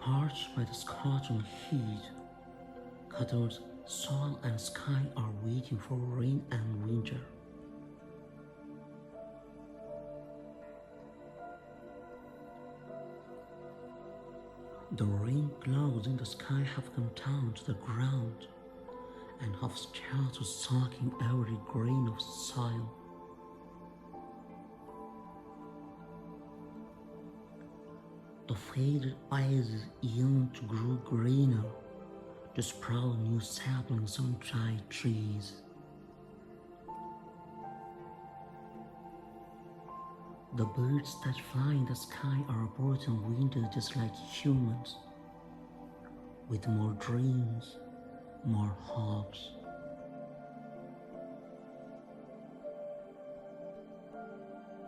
Parched by the scorching heat, Qatar's soil and sky are waiting for rain and winter. The rain clouds in the sky have come down to the ground and have started soaking every grain of soil. The faded ice yearns to grow greener, to sprout new saplings on dry trees. The birds that fly in the sky are born in winter just like humans, with more dreams, more hopes.